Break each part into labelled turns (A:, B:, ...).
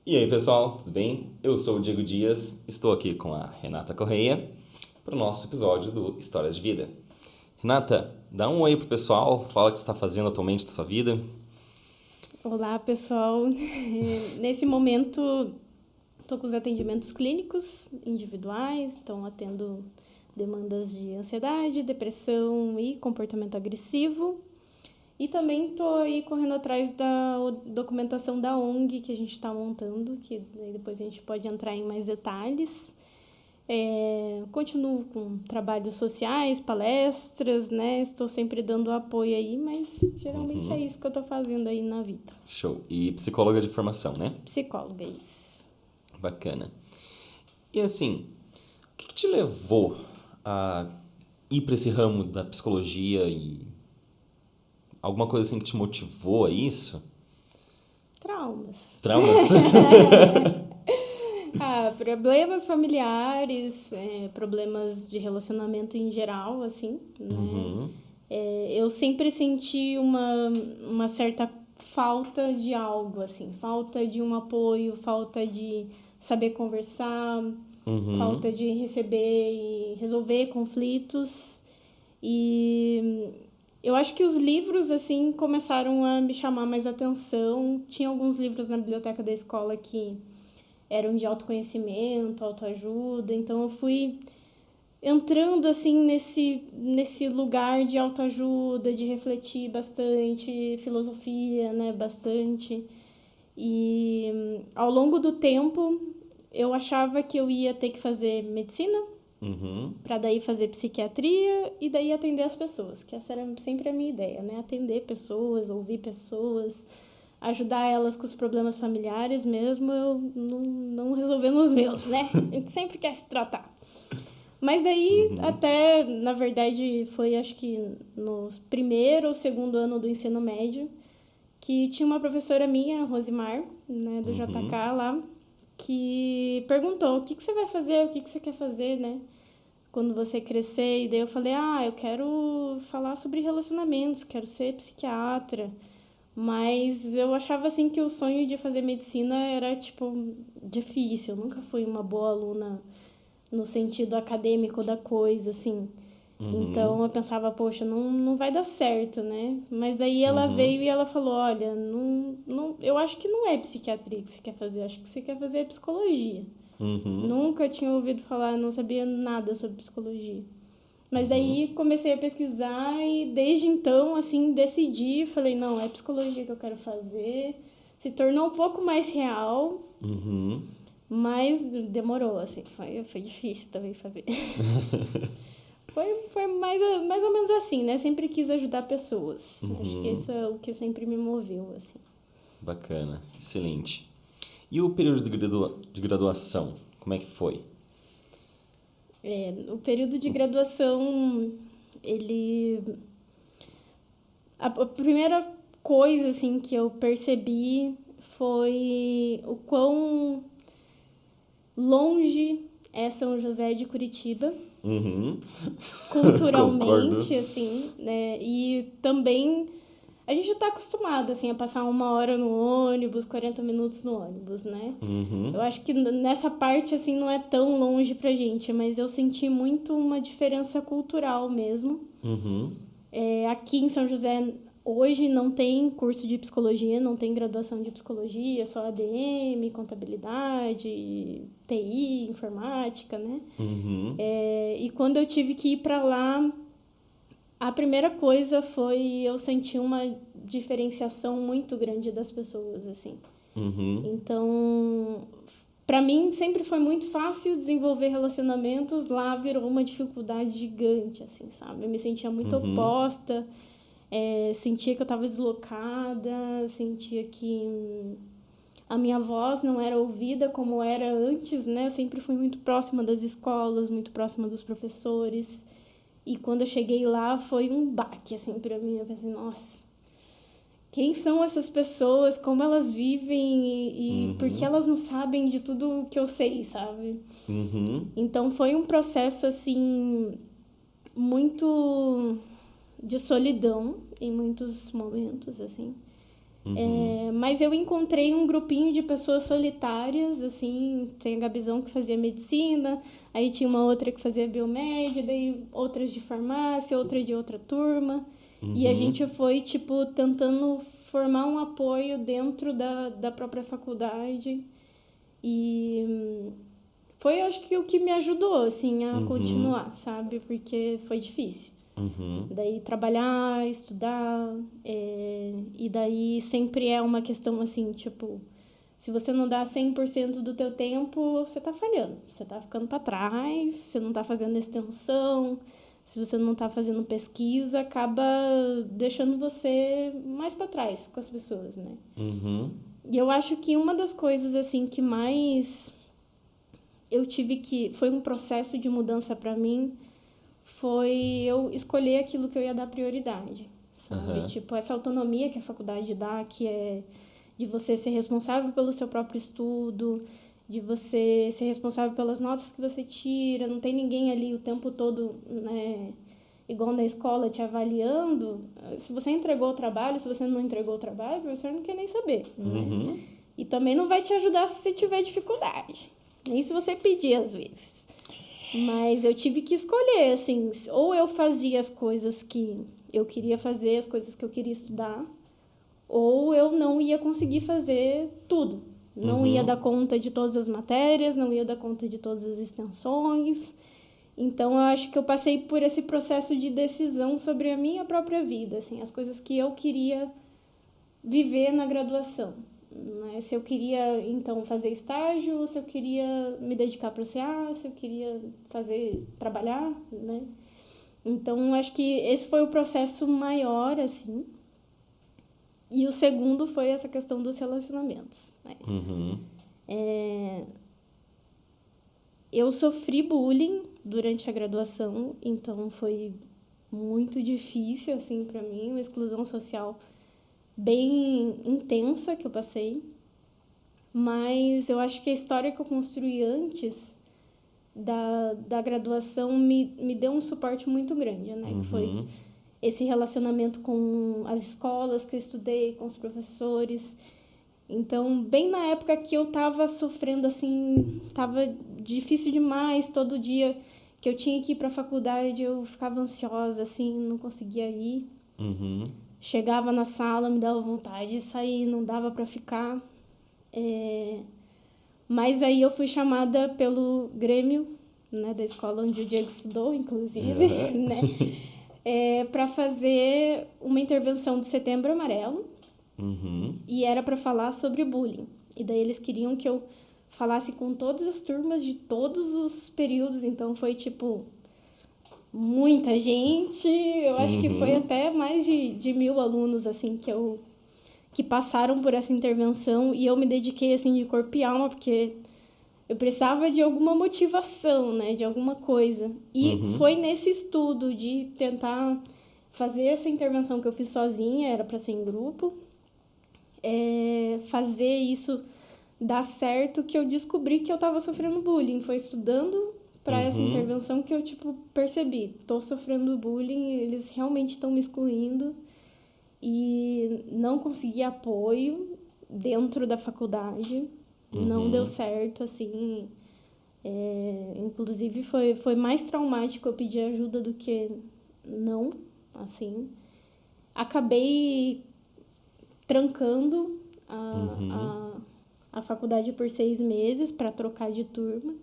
A: E aí, pessoal, tudo bem? Eu sou o Diego Dias, estou aqui com a Renata Correia para o nosso episódio do Histórias de Vida. Renata, dá um oi pro pessoal, fala o que você está fazendo atualmente da sua vida.
B: Olá, pessoal. Nesse momento, estou com os atendimentos clínicos individuais, então atendo demandas de ansiedade, depressão e comportamento agressivo. E também estou aí correndo atrás da documentação da ONG que a gente está montando, que daí depois a gente pode entrar em mais detalhes. Continuo com trabalhos sociais, palestras, né? Estou sempre dando apoio aí, mas geralmente é isso que eu estou fazendo aí na vida.
A: Show. E psicóloga de formação, né?
B: Psicóloga, isso.
A: Bacana. E assim, o que te levou a ir para esse ramo da psicologia e alguma coisa assim que te motivou a isso?
B: Traumas.
A: Traumas?
B: Problemas familiares, problemas de relacionamento em geral, assim, né? Eu sempre senti uma certa falta de algo, assim, falta de um apoio, falta de saber conversar, falta de receber e resolver conflitos. E eu acho que os livros, assim, começaram a me chamar mais atenção. Tinha alguns livros na biblioteca da escola que eram de autoconhecimento, autoajuda, então eu fui entrando assim nesse lugar de autoajuda, de refletir bastante, filosofia, né, bastante. E ao longo do tempo eu achava que eu ia ter que fazer medicina para daí fazer psiquiatria e daí atender as pessoas, que essa era sempre a minha ideia, né, atender pessoas, ouvir pessoas, ajudar elas com os problemas familiares mesmo, eu não resolvendo os meus, né? A gente sempre quer se tratar. Mas daí, até, na verdade, foi acho que no primeiro ou segundo ano do ensino médio, que tinha uma professora minha, Rosimar, né, do JK lá, que perguntou: o que você vai fazer, o que você quer fazer, né? Quando você crescer. E daí eu falei: eu quero falar sobre relacionamentos, quero ser psiquiatra. Mas eu achava assim que o sonho de fazer medicina era, tipo, difícil. Eu nunca fui uma boa aluna no sentido acadêmico da coisa, assim. Então eu pensava, poxa, não vai dar certo, né? Mas daí ela veio e ela falou: olha, eu acho que não é psiquiatria que você quer fazer, eu acho que você quer fazer psicologia. Nunca tinha ouvido falar, não sabia nada sobre psicologia. Mas daí comecei a pesquisar e desde então, assim, decidi, falei, não, é psicologia que eu quero fazer. Se tornou um pouco mais real, mas demorou, assim, foi difícil também fazer. Foi mais ou menos assim, né? Sempre quis ajudar pessoas. Acho que isso é o que sempre me moveu, assim.
A: Bacana, excelente. E o período de graduação, como é que foi?
B: O período de graduação, ele... A primeira coisa, assim, que eu percebi foi o quão longe é São José de Curitiba,
A: Concordo.
B: culturalmente, assim, né? E também a gente já tá acostumado, assim, a passar 1 hora no ônibus, 40 minutos no ônibus, né? Eu acho que nessa parte, assim, não é tão longe pra gente, mas eu senti muito uma diferença cultural mesmo. Aqui em São José, hoje não tem curso de psicologia, não tem graduação de psicologia, só ADM, contabilidade, TI, informática, né? E quando eu tive que ir para lá, a primeira coisa foi eu sentir uma diferenciação muito grande das pessoas, assim. Então, para mim sempre foi muito fácil desenvolver relacionamentos, lá virou uma dificuldade gigante, assim, sabe? Eu me sentia muito oposta, sentia que eu estava deslocada, sentia que a minha voz não era ouvida como era antes, né? Eu sempre fui muito próxima das escolas, muito próxima dos professores. E quando eu cheguei lá, foi um baque, assim, pra mim. Eu pensei, nossa, quem são essas pessoas? Como elas vivem? E por que elas não sabem de tudo que eu sei, sabe? Então foi um processo, assim, muito de solidão em muitos momentos, assim. Mas eu encontrei um grupinho de pessoas solitárias, assim, tem a Gabizão que fazia medicina, aí tinha uma outra que fazia biomédia, daí outras de farmácia, outra de outra turma. E a gente foi, tipo, tentando formar um apoio dentro da própria faculdade. E foi, acho que, o que me ajudou, assim, a continuar, sabe? Porque foi difícil. Daí trabalhar, estudar, e daí sempre é uma questão assim, tipo, se você não dá 100% do teu tempo, você tá falhando, você tá ficando para trás, você não tá fazendo extensão, se você não tá fazendo pesquisa, acaba deixando você mais para trás com as pessoas, né? E eu acho que uma das coisas, assim, que mais eu tive que... Foi um processo de mudança para mim, foi eu escolher aquilo que eu ia dar prioridade, sabe? Tipo, essa autonomia que a faculdade dá, que é de você ser responsável pelo seu próprio estudo, de você ser responsável pelas notas que você tira, não tem ninguém ali o tempo todo, né, igual na escola, te avaliando. Se você entregou o trabalho, se você não entregou o trabalho, o professor não quer nem saber, né? E também não vai te ajudar se você tiver dificuldade, nem se você pedir às vezes. Mas eu tive que escolher, assim, ou eu fazia as coisas que eu queria fazer, as coisas que eu queria estudar, ou eu não ia conseguir fazer tudo. Não ia dar conta de todas as matérias, não ia dar conta de todas as extensões. Então, eu acho que eu passei por esse processo de decisão sobre a minha própria vida, assim, as coisas que eu queria viver na graduação. Né? Se eu queria, então, fazer estágio, se eu queria me dedicar para o CA, se eu queria trabalhar, né? Então, acho que esse foi o processo maior, assim. E o segundo foi essa questão dos relacionamentos. Né? Eu sofri bullying durante a graduação, então foi muito difícil, assim, para mim, uma exclusão social bem intensa que eu passei, mas eu acho que a história que eu construí antes da graduação me deu um suporte muito grande, né? Que foi esse relacionamento com as escolas que eu estudei, com os professores. Então, bem na época que eu tava sofrendo, assim, tava difícil demais, todo dia que eu tinha que ir pra faculdade, eu ficava ansiosa, assim, não conseguia ir. Chegava na sala, me dava vontade de sair, não dava para ficar. Mas aí eu fui chamada pelo Grêmio, né, da escola onde o Diego estudou, inclusive, né, para fazer uma intervenção do Setembro Amarelo. E era para falar sobre bullying. E daí eles queriam que eu falasse com todas as turmas de todos os períodos. Então foi tipo... muita gente, eu acho que foi até mais de 1.000 alunos, assim, que passaram por essa intervenção, e eu me dediquei, assim, de corpo e alma, porque eu precisava de alguma motivação, né, de alguma coisa. E foi nesse estudo de tentar fazer essa intervenção que eu fiz sozinha, era para ser em grupo, fazer isso dar certo, que eu descobri que eu estava sofrendo bullying. Foi estudando para essa intervenção que eu, tipo, percebi. Tô sofrendo bullying, eles realmente estão me excluindo. E não consegui apoio dentro da faculdade. Não deu certo, assim. Inclusive, foi mais traumático eu pedir ajuda do que não, assim. Acabei trancando a faculdade por 6 meses para trocar de turma.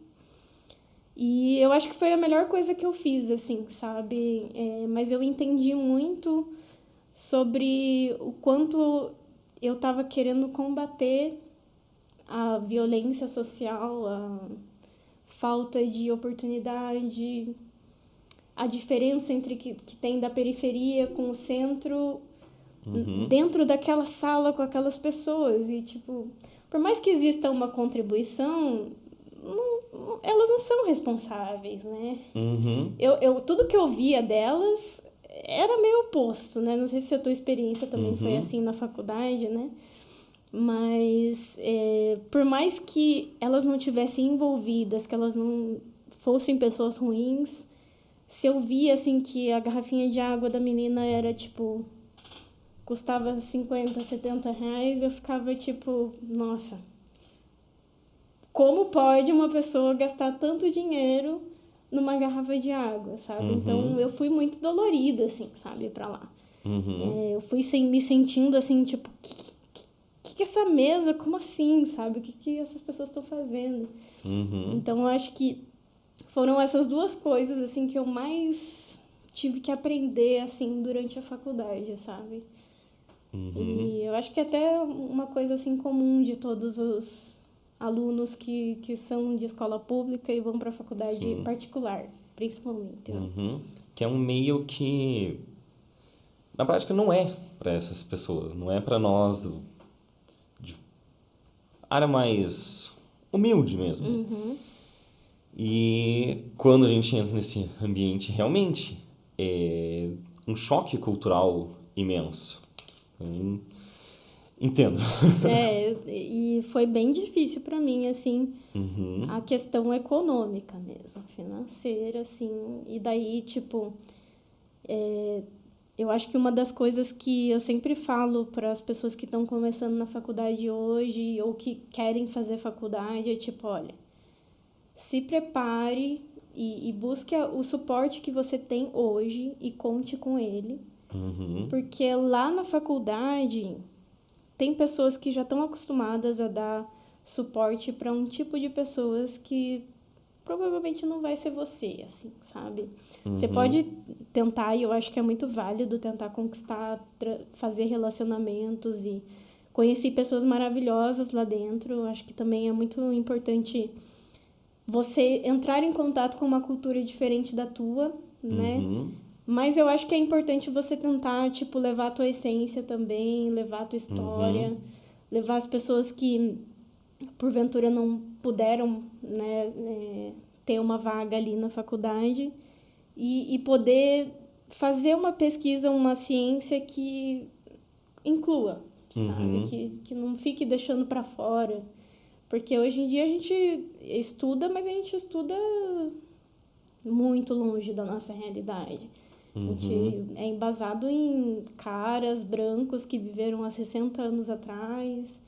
B: E eu acho que foi a melhor coisa que eu fiz, assim, sabe? Mas eu entendi muito sobre o quanto eu estava querendo combater a violência social, a falta de oportunidade, a diferença entre que tem da periferia com o centro, dentro daquela sala com aquelas pessoas. E, tipo, por mais que exista uma contribuição, elas não são responsáveis, né? Tudo que eu via delas era meio oposto, né? Não sei se a tua experiência também foi assim na faculdade, né? Mas por mais que elas não tivessem envolvidas, que elas não fossem pessoas ruins, se eu via, assim, que a garrafinha de água da menina era, tipo, custava 50, 70 reais, eu ficava tipo, nossa, como pode uma pessoa gastar tanto dinheiro numa garrafa de água, sabe? Então eu fui muito dolorida, assim, sabe, pra lá. Eu fui me sentindo assim, tipo, que é essa mesa? Como assim, sabe? O que essas pessoas estão fazendo? Então eu acho que foram essas duas coisas, assim, que eu mais tive que aprender, assim, durante a faculdade, sabe? E eu acho que até uma coisa, assim, comum de todos os alunos que são de escola pública e vão para a faculdade
A: Sim.
B: particular, principalmente.
A: Que é um meio que, na prática, não é para essas pessoas, não é para nós de área mais humilde mesmo. E quando a gente entra nesse ambiente, realmente é um choque cultural imenso. Então, entendo.
B: E foi bem difícil para mim, assim, a questão econômica mesmo, financeira, assim. E daí, tipo, eu acho que uma das coisas que eu sempre falo para as pessoas que estão começando na faculdade hoje ou que querem fazer faculdade é tipo, olha, se prepare e busque o suporte que você tem hoje e conte com ele. Porque lá na faculdade tem pessoas que já estão acostumadas a dar suporte para um tipo de pessoas que provavelmente não vai ser você, assim, sabe? Você pode tentar, e eu acho que é muito válido tentar conquistar, fazer relacionamentos e conheci pessoas maravilhosas lá dentro. Eu acho que também é muito importante você entrar em contato com uma cultura diferente da tua, né? Mas eu acho que é importante você tentar, tipo, levar a tua essência também, levar a tua história, levar as pessoas que porventura não puderam, né, ter uma vaga ali na faculdade e poder fazer uma pesquisa, uma ciência que inclua, sabe? Que não fique deixando para fora. Porque hoje em dia a gente estuda, mas a gente estuda muito longe da nossa realidade. A gente é embasado em caras brancos que viveram há 60 anos atrás.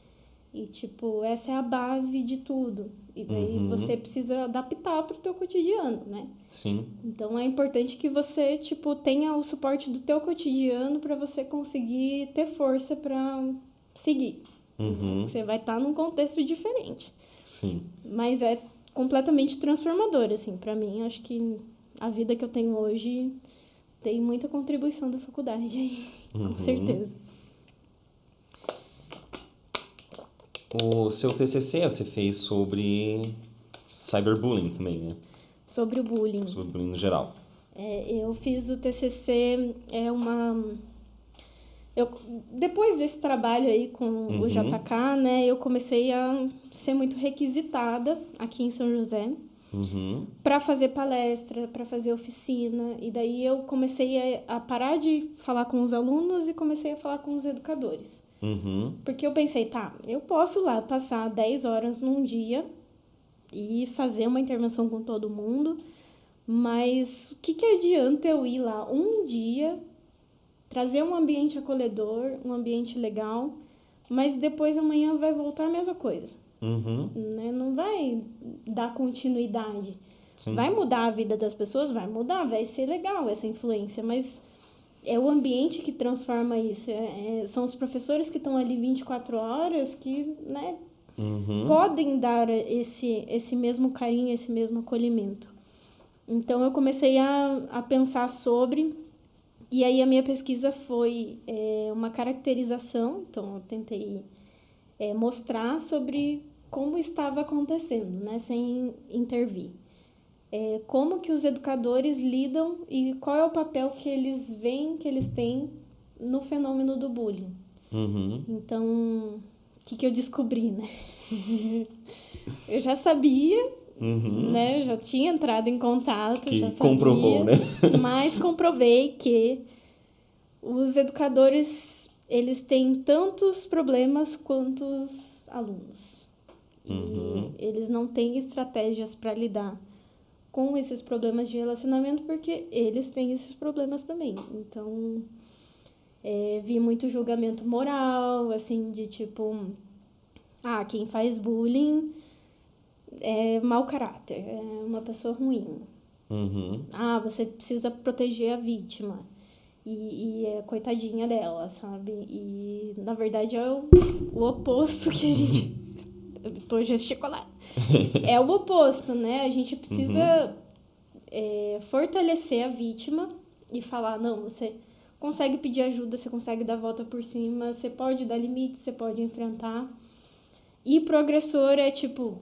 B: E, tipo, essa é a base de tudo. E daí você precisa adaptar pro teu cotidiano, né?
A: Sim.
B: Então, é importante que você, tipo, tenha o suporte do teu cotidiano para você conseguir ter força para seguir. Você vai estar num contexto diferente.
A: Sim.
B: Mas é completamente transformador, assim, para mim. Acho que a vida que eu tenho hoje tem muita contribuição da faculdade aí, com certeza.
A: O seu TCC você fez sobre cyberbullying também, né?
B: Sobre o bullying.
A: Sobre bullying no geral.
B: Eu fiz o TCC, depois desse trabalho aí com o JK, né, eu comecei a ser muito requisitada aqui em São José para fazer palestra, para fazer oficina. E daí eu comecei a parar de falar com os alunos e comecei a falar com os educadores. Porque eu pensei, tá, eu posso lá passar 10 horas num dia e fazer uma intervenção com todo mundo, mas o que adianta eu ir lá um dia, trazer um ambiente acolhedor, um ambiente legal, mas depois amanhã vai voltar a mesma coisa. Né? Não vai dar continuidade.
A: Sim.
B: Vai mudar a vida das pessoas? Vai mudar, vai ser legal essa influência, mas é o ambiente que transforma isso. São os professores que estão ali 24 horas que, né, podem dar esse mesmo carinho, esse mesmo acolhimento. Então, eu comecei a pensar sobre, e aí a minha pesquisa foi uma caracterização. Então, eu tentei mostrar sobre como estava acontecendo, né, sem intervir. Como que os educadores lidam e qual é o papel que eles veem que eles têm no fenômeno do bullying. Então, o que eu descobri, né? Eu já sabia, né? Eu já tinha entrado em contato,
A: Que
B: já sabia.
A: comprovou, né?
B: Mas comprovei que os educadores, eles têm tantos problemas quanto os alunos. E eles não têm estratégias para lidar com esses problemas de relacionamento, porque eles têm esses problemas também. Então, Vi muito julgamento moral, assim, de tipo, quem faz bullying é mau caráter, é uma pessoa ruim.
A: Uhum.
B: Você precisa proteger a vítima. E é coitadinha dela, sabe? E, na verdade, é o oposto que a gente... Eu tô gesticulando. É o oposto, né? A gente precisa fortalecer a vítima e falar, não, você consegue pedir ajuda, você consegue dar a volta por cima, você pode dar limite, você pode enfrentar. E pro agressor é tipo...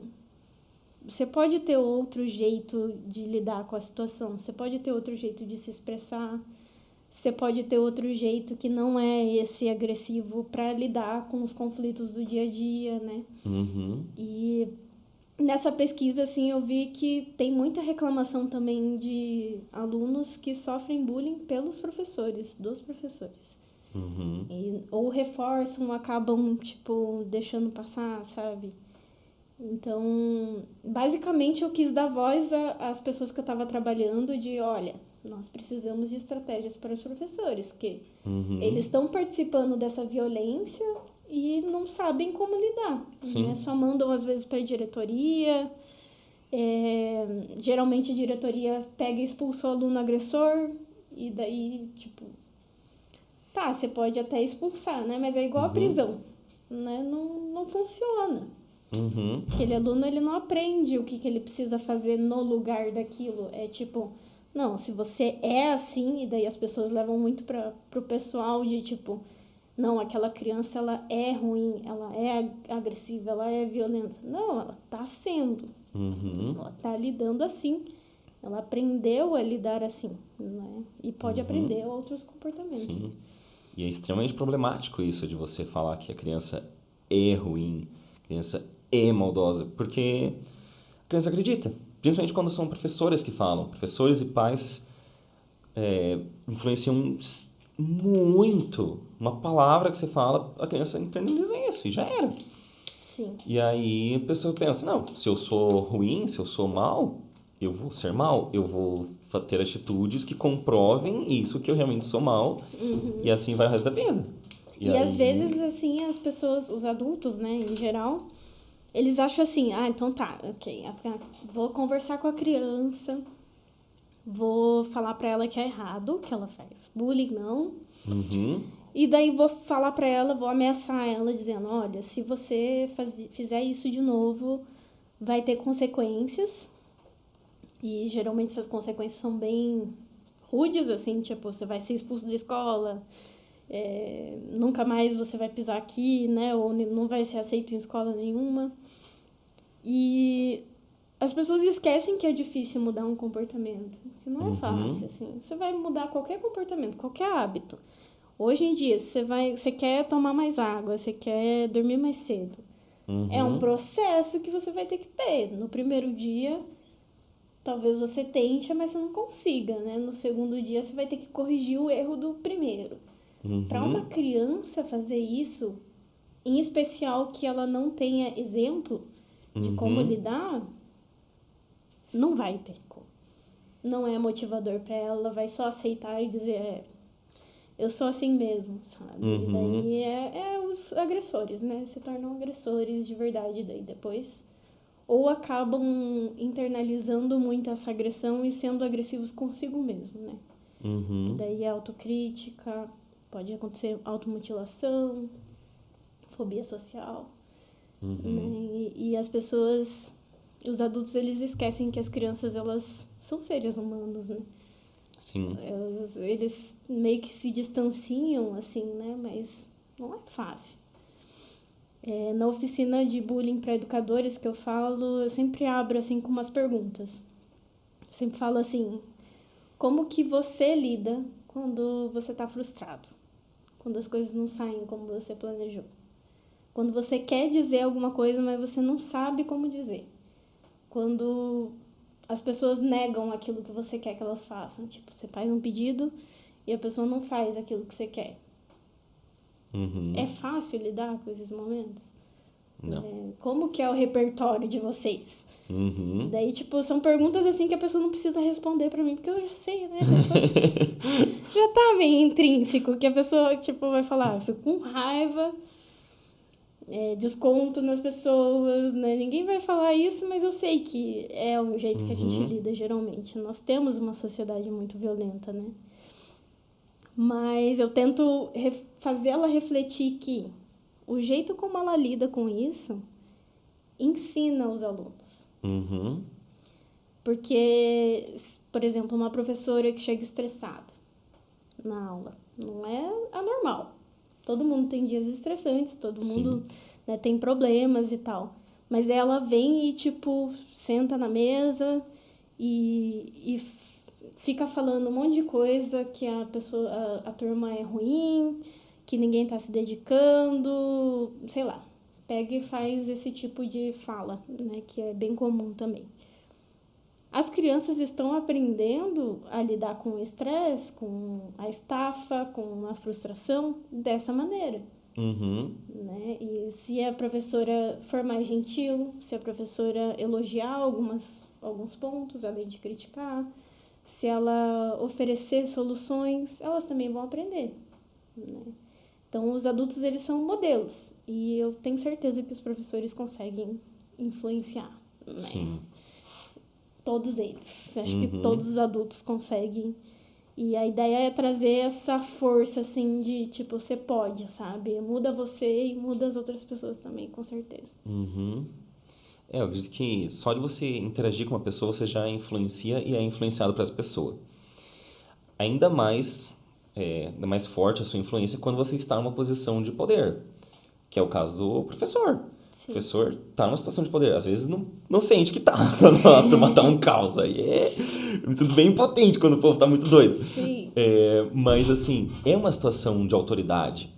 B: Você pode ter outro jeito de lidar com a situação, você pode ter outro jeito de se expressar, você pode ter outro jeito que não é esse agressivo para lidar com os conflitos do dia a dia, né?
A: Uhum.
B: E nessa pesquisa, assim, eu vi que tem muita reclamação também de alunos que sofrem bullying pelos professores, dos professores.
A: Uhum.
B: Ou reforçam, acabam, tipo, deixando passar, sabe? Então, basicamente eu quis dar voz às pessoas que eu estava trabalhando de, olha, nós precisamos de estratégias para os professores, porque eles estão participando dessa violência e não sabem como lidar, né? Só mandam às vezes para a diretoria, geralmente a diretoria pega e expulsa o aluno agressor e daí, tipo, você pode até expulsar, né? Mas é igual a prisão, né? Não funciona.
A: Uhum.
B: Aquele aluno, ele não aprende o que ele precisa fazer no lugar daquilo. É tipo, não, se você é assim, e daí as pessoas levam muito pro pessoal de tipo, não, aquela criança, ela é ruim, ela é agressiva, ela é violenta. Não, ela tá sendo. Ela tá lidando assim. Ela aprendeu a lidar assim, né? E pode aprender outros comportamentos.
A: Sim. E é extremamente problemático isso de você falar que a criança é ruim, a criança é maldosa, porque a criança acredita. Principalmente quando são professores que falam. Professores e pais influenciam muito. Uma palavra que você fala, a criança internaliza isso e já era.
B: Sim.
A: E aí a pessoa pensa, não, se eu sou ruim, se eu sou mal, eu vou ser mal, eu vou ter atitudes que comprovem isso, que eu realmente sou mal, e assim vai o resto da vida.
B: E às vezes, assim, as pessoas, os adultos, né, em geral, eles acham assim, então tá, ok, vou conversar com a criança, vou falar pra ela que é errado, que ela faz bullying, não. E daí vou falar pra ela, vou ameaçar ela, dizendo, olha, se você fizer isso de novo, vai ter consequências. E geralmente essas consequências são bem rudes, assim, tipo, você vai ser expulso da escola, nunca mais você vai pisar aqui, né? Ou não vai ser aceito em escola nenhuma. E as pessoas esquecem que é difícil mudar um comportamento. Que não é fácil, assim. Você vai mudar qualquer comportamento, qualquer hábito. Hoje em dia, você quer tomar mais água, você quer dormir mais cedo. É um processo que você vai ter que ter. No primeiro dia, talvez você tente, mas você não consiga, né? No segundo dia, você vai ter que corrigir o erro do primeiro. Para uma criança fazer isso, em especial que ela não tenha exemplo de como lidar, não vai ter como. Não é motivador para ela, ela vai só aceitar e dizer, eu sou assim mesmo, sabe? E daí os agressores, né? Se tornam agressores de verdade daí depois. Ou acabam internalizando muito essa agressão e sendo agressivos consigo mesmo, né? Que daí é autocrítica, pode acontecer automutilação, fobia social, né? E as pessoas, os adultos, eles esquecem que as crianças, elas são seres humanos, né?
A: Sim.
B: Eles meio que se distanciam, assim, né? Mas não é fácil. Na oficina de bullying para educadores que eu falo, eu sempre abro, assim, com umas perguntas. Eu sempre falo assim, como que você lida quando você está frustrado? Quando as coisas não saem como você planejou? Quando você quer dizer alguma coisa, mas você não sabe como dizer? Quando as pessoas negam aquilo que você quer que elas façam. Tipo, você faz um pedido e a pessoa não faz aquilo que você quer. É fácil lidar com esses momentos?
A: Não.
B: Como que é o repertório de vocês?
A: Uhum.
B: Daí, tipo, são perguntas assim que a pessoa não precisa responder pra mim, porque eu já sei, né? Já tá meio intrínseco, que a pessoa, tipo, vai falar, eu fico com raiva, desconto nas pessoas, né? Ninguém vai falar isso, mas eu sei que é o jeito que a gente lida geralmente. Nós temos uma sociedade muito violenta, né? Mas eu tento fazê-la refletir que o jeito como ela lida com isso ensina os alunos.
A: Uhum.
B: Porque, por exemplo, uma professora que chega estressada na aula, não é anormal. Todo mundo tem dias estressantes, todo mundo, né, tem problemas e tal. Mas ela vem e, tipo, senta na mesa e fica falando um monte de coisa, que a pessoa, a turma é ruim, que ninguém tá se dedicando, sei lá. Pega e faz esse tipo de fala, né, que é bem comum também. As crianças estão aprendendo a lidar com o estresse, com a estafa, com a frustração dessa maneira.
A: Uhum.
B: Né? E se a professora for mais gentil, se a professora elogiar alguns pontos, além de criticar, se ela oferecer soluções, elas também vão aprender. Né? Então, os adultos, eles são modelos. E eu tenho certeza que os professores conseguem influenciar. Né?
A: Sim.
B: Todos eles. Acho que todos os adultos conseguem. E a ideia é trazer essa força, assim, de, tipo, você pode, sabe? Muda você e muda as outras pessoas também, com certeza.
A: Uhum. Eu acredito que só de você interagir com uma pessoa, você já influencia e é influenciado para essa pessoa. Ainda mais forte a sua influência quando você está numa posição de poder, que é o caso do professor. O professor tá numa situação de poder. Às vezes não sente que tá. Quando a turma tá um caos. Aí eu me sinto bem impotente quando o povo tá muito doido.
B: Sim.
A: Mas, assim, é uma situação de autoridade.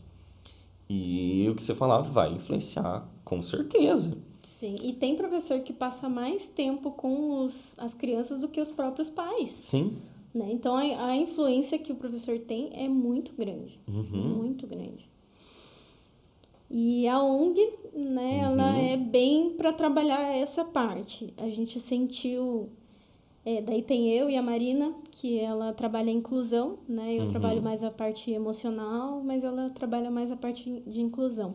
A: E o que você falar vai influenciar, com certeza.
B: Sim. E tem professor que passa mais tempo com as crianças do que os próprios pais.
A: Sim.
B: Né? Então, a influência que o professor tem é muito grande. Muito grande. E a ONG, né, ela é bem para trabalhar essa parte. A gente sentiu... daí tem eu e a Marina, que ela trabalha a inclusão, né? Eu trabalho mais a parte emocional, mas ela trabalha mais a parte de inclusão.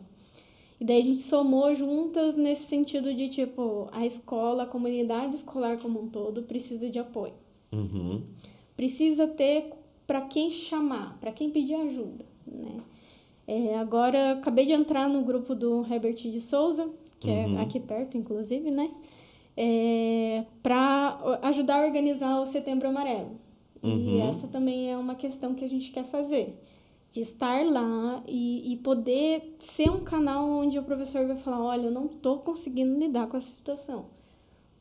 B: E daí a gente somou juntas nesse sentido de, tipo, a escola, a comunidade escolar como um todo precisa de apoio. Precisa ter para quem chamar, para quem pedir ajuda, né? Agora, acabei de entrar no grupo do Herbert de Souza, que é aqui perto, inclusive, né? Para ajudar a organizar o Setembro Amarelo. E essa também é uma questão que a gente quer fazer. De estar lá e poder ser um canal onde o professor vai falar, olha, eu não estou conseguindo lidar com essa situação.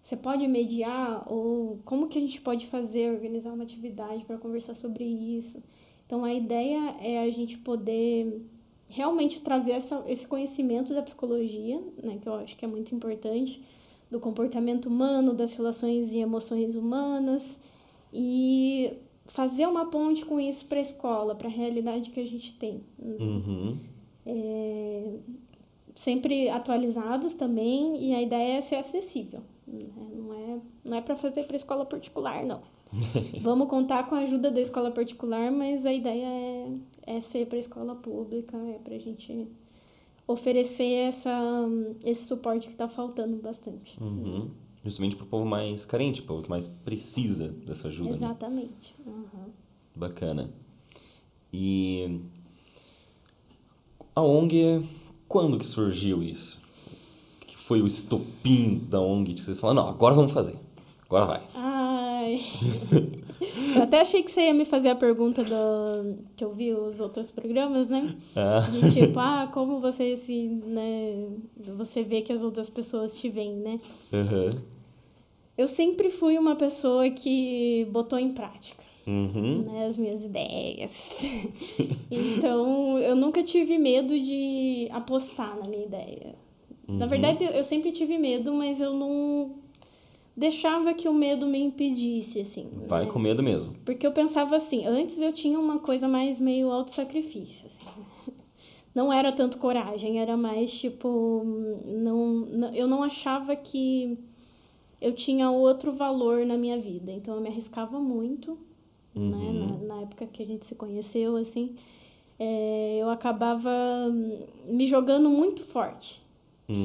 B: Você pode mediar? Ou como que a gente pode fazer, organizar uma atividade para conversar sobre isso? Então, a ideia é a gente poder realmente trazer esse conhecimento da psicologia, né, que eu acho que é muito importante, do comportamento humano, das relações e emoções humanas, e fazer uma ponte com isso para a escola, para a realidade que a gente tem. Sempre atualizados também, e a ideia é ser acessível. Não é para fazer para escola particular, não. Vamos contar com a ajuda da escola particular, mas a ideia é ser para a escola pública, é para a gente oferecer esse suporte que está faltando bastante.
A: Justamente para o povo mais carente, o povo que mais precisa dessa ajuda.
B: Exatamente.
A: Né? Bacana. E a ONG, quando que surgiu isso? O que foi o estopim da ONG? Que vocês falaram, não, agora vamos fazer. Agora vai.
B: Ai... Eu até achei que você ia me fazer a pergunta que eu vi os outros programas, né? De tipo, como você você vê que as outras pessoas te veem, né? Eu sempre fui uma pessoa que botou em prática, né, as minhas ideias. Então, eu nunca tive medo de apostar na minha ideia. Na verdade, eu sempre tive medo, mas eu não deixava que o medo me impedisse, assim.
A: Vai, né? Com medo mesmo.
B: Porque eu pensava assim, antes eu tinha uma coisa mais meio autossacrifício, assim. não era tanto coragem, era mais tipo, eu não achava que eu tinha outro valor na minha vida, então eu me arriscava muito, né, na época que a gente se conheceu, assim, eu acabava me jogando muito forte,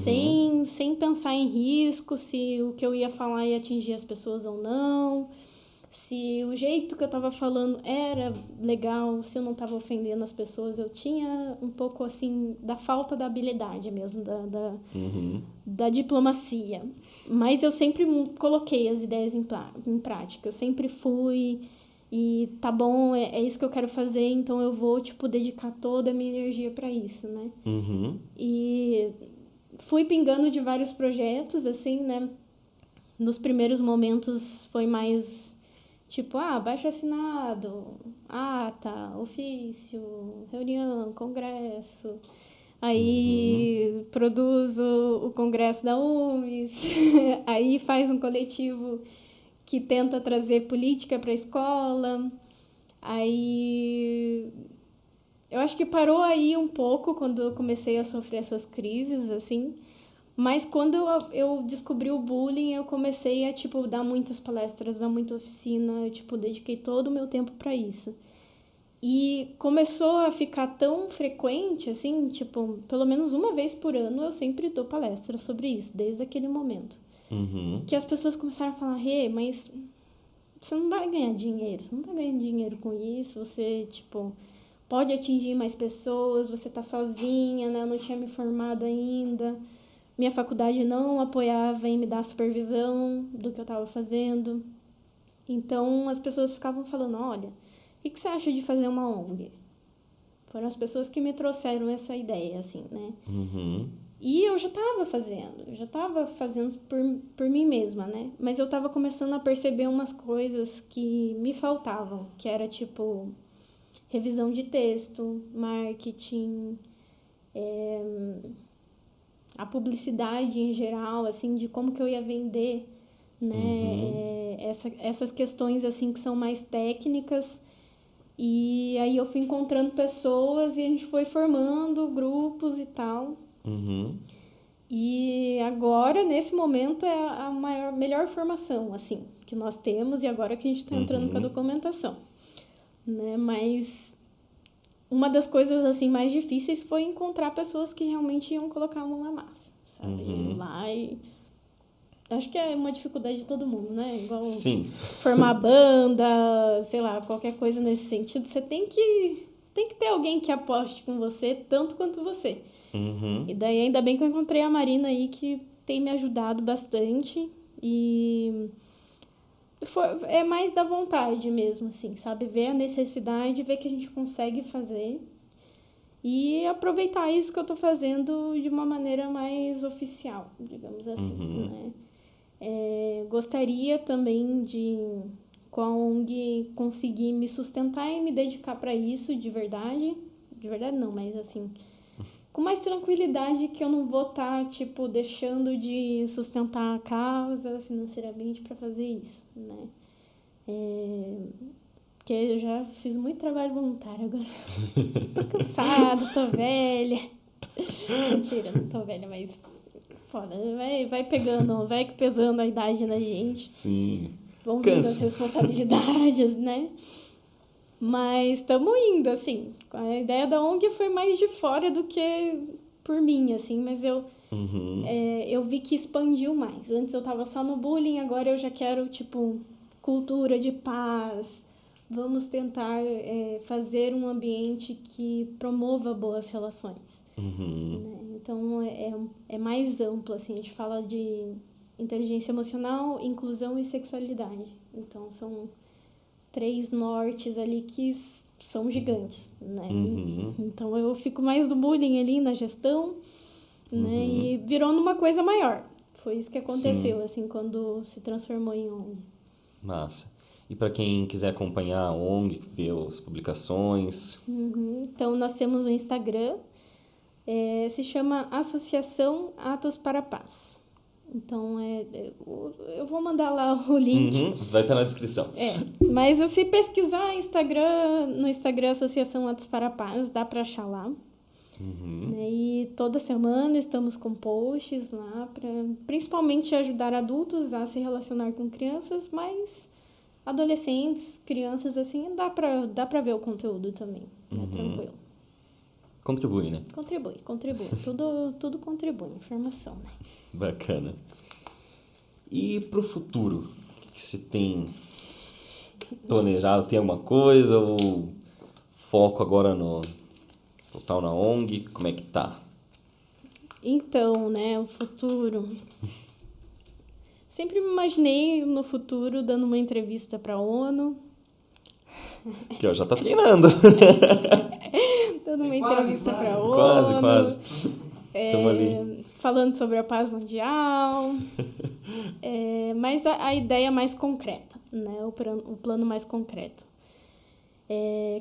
B: sem pensar em risco, se o que eu ia falar ia atingir as pessoas ou não, se o jeito que eu tava falando era legal, se eu não tava ofendendo as pessoas. Eu tinha um pouco, assim, da falta da habilidade mesmo, da diplomacia. Mas eu sempre coloquei as ideias em prática. Eu sempre fui e tá bom, é isso que eu quero fazer, então eu vou, tipo, dedicar toda a minha energia pra isso, né? E fui pingando de vários projetos, assim, né? Nos primeiros momentos foi mais tipo, abaixo-assinado, ata, ofício, reunião, congresso. Aí produzo o congresso da UMES. Aí faz um coletivo que tenta trazer política para a escola. Aí eu acho que parou aí um pouco quando eu comecei a sofrer essas crises, assim. Mas quando eu descobri o bullying, eu comecei a, tipo, dar muitas palestras, dar muita oficina, eu, tipo, dediquei todo o meu tempo para isso. E começou a ficar tão frequente, assim, tipo, pelo menos uma vez por ano eu sempre dou palestra sobre isso, desde aquele momento. Que as pessoas começaram a falar, mas você não vai ganhar dinheiro, você não tá ganhando dinheiro com isso, você, tipo, pode atingir mais pessoas, você tá sozinha, né, eu não tinha me formado ainda. Minha faculdade não apoiava em me dar supervisão do que eu estava fazendo. Então, as pessoas ficavam falando, olha, o que você acha de fazer uma ONG? Foram as pessoas que me trouxeram essa ideia, assim, né? E eu já estava fazendo por mim mesma, né? Mas eu estava começando a perceber umas coisas que me faltavam, que era, tipo, revisão de texto, marketing, a publicidade em geral, assim, de como que eu ia vender, né? Essas questões, assim, que são mais técnicas. E aí eu fui encontrando pessoas e a gente foi formando grupos e tal. E agora, nesse momento, é a melhor formação, assim, que nós temos. E agora que a gente está entrando com a documentação, né? Mas uma das coisas, assim, mais difíceis foi encontrar pessoas que realmente iam colocar a mão na massa, sabe? Ir lá e... Acho que é uma dificuldade de todo mundo, né? Igual formar banda, sei lá, qualquer coisa nesse sentido. Você tem que ter alguém que aposte com você tanto quanto você. E daí, ainda bem que eu encontrei a Marina aí, que tem me ajudado bastante. E... é mais da vontade mesmo, assim, sabe? Ver a necessidade, ver que a gente consegue fazer e aproveitar isso que eu tô fazendo de uma maneira mais oficial, digamos assim, né? Gostaria também de, com a ONG, conseguir me sustentar e me dedicar para isso de verdade não, mas assim, com mais tranquilidade, que eu não vou estar, tipo, deixando de sustentar a causa financeiramente para fazer isso, né? Porque eu já fiz muito trabalho voluntário agora. Tô cansada, tô velha. Mentira, não tô velha, mas foda. Vai pegando, vai pesando a idade na gente.
A: Sim.
B: Vão vindo as responsabilidades, né? Mas estamos indo, assim. A ideia da ONG foi mais de fora do que por mim, assim. Mas eu vi que expandiu mais. Antes eu tava só no bullying, agora eu já quero, tipo, cultura de paz. Vamos tentar fazer um ambiente que promova boas relações. Né? Então, é mais amplo, assim. A gente fala de inteligência emocional, inclusão e sexualidade. Então, são 3 nortes ali que são gigantes, né? Então, eu fico mais do bullying ali na gestão, né? E virou numa coisa maior. Foi isso que aconteceu, assim, quando se transformou em ONG.
A: Massa. E para quem quiser acompanhar a ONG, ver as publicações...
B: Então, nós temos o Instagram, se chama Associação Atos para a Paz. Então, eu vou mandar lá o link.
A: Vai estar na descrição.
B: Mas se pesquisar no Instagram Associação Atos para a Paz, dá para achar lá. Né? E toda semana estamos com posts lá para principalmente ajudar adultos a se relacionar com crianças, mas adolescentes, crianças, assim, dá pra ver o conteúdo também, né? Tranquilo.
A: Contribui, né?
B: Contribui. Tudo contribui, informação, né?
A: Bacana. E pro futuro, o que você tem planejado? Tem alguma coisa ou foco agora no total na ONG? Como é que tá?
B: Então, né, o futuro. Sempre me imaginei no futuro dando uma entrevista para a ONU,
A: Que eu já tá treinando.
B: dando uma entrevista para a
A: Quase,
B: ONU,
A: quase. Tamo ali.
B: falando sobre a paz mundial, mas a ideia mais concreta, né, o plano mais concreto.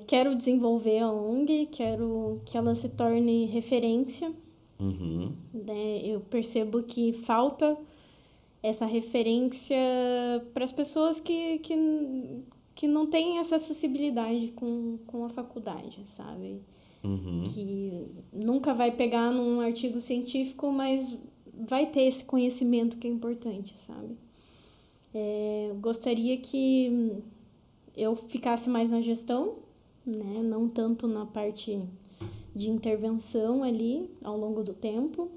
B: Quero desenvolver a ONG, quero que ela se torne referência, né? Eu percebo que falta essa referência para as pessoas que não têm essa acessibilidade com a faculdade, sabe? Que nunca vai pegar num artigo científico, mas vai ter esse conhecimento que é importante, sabe? Gostaria que eu ficasse mais na gestão, né? Não tanto na parte de intervenção ali ao longo do tempo.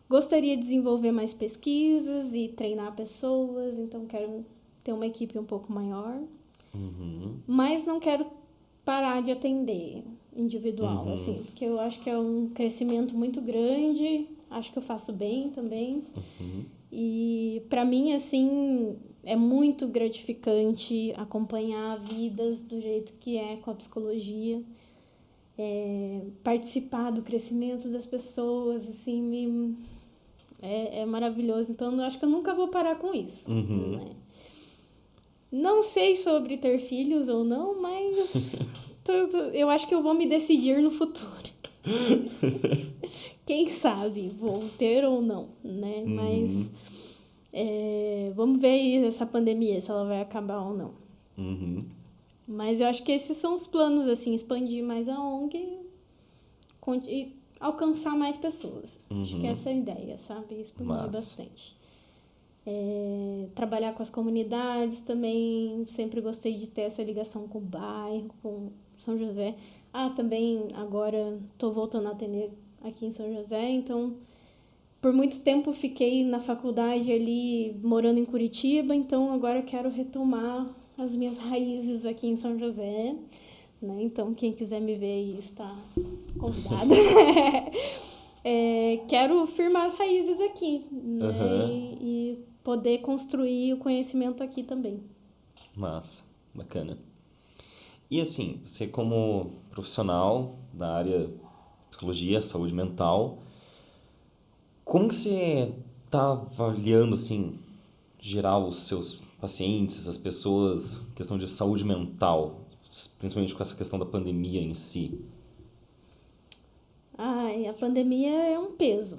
B: Gostaria de desenvolver mais pesquisas e treinar pessoas, então quero ter uma equipe um pouco maior. Mas não quero parar de atender individual, assim, porque eu acho que é um crescimento muito grande, acho que eu faço bem também. E para mim, assim, é muito gratificante acompanhar vidas do jeito que é com a psicologia. Participar do crescimento das pessoas, assim, é maravilhoso. Então, eu acho que eu nunca vou parar com isso. Né? Não sei sobre ter filhos ou não, mas eu acho que eu vou me decidir no futuro. Quem sabe vou ter ou não, né? Mas vamos ver essa pandemia, se ela vai acabar ou não. Mas eu acho que esses são os planos, assim, expandir mais a ONG e alcançar mais pessoas. Acho que essa é a ideia, sabe? Expandir bastante. Trabalhar com as comunidades também, sempre gostei de ter essa ligação com o bairro, com São José. Também agora estou voltando a atender aqui em São José, então por muito tempo fiquei na faculdade ali morando em Curitiba, então agora quero retomar as minhas raízes aqui em São José, né? Então quem quiser me ver aí está convidada. Quero firmar as raízes aqui, né? E poder construir o conhecimento aqui também.
A: Massa, bacana. E assim, você como profissional da área de psicologia, saúde mental, como que você está avaliando, assim, geral, os seus pacientes, as pessoas, questão de saúde mental, principalmente com essa questão da pandemia em si?
B: A pandemia é um peso.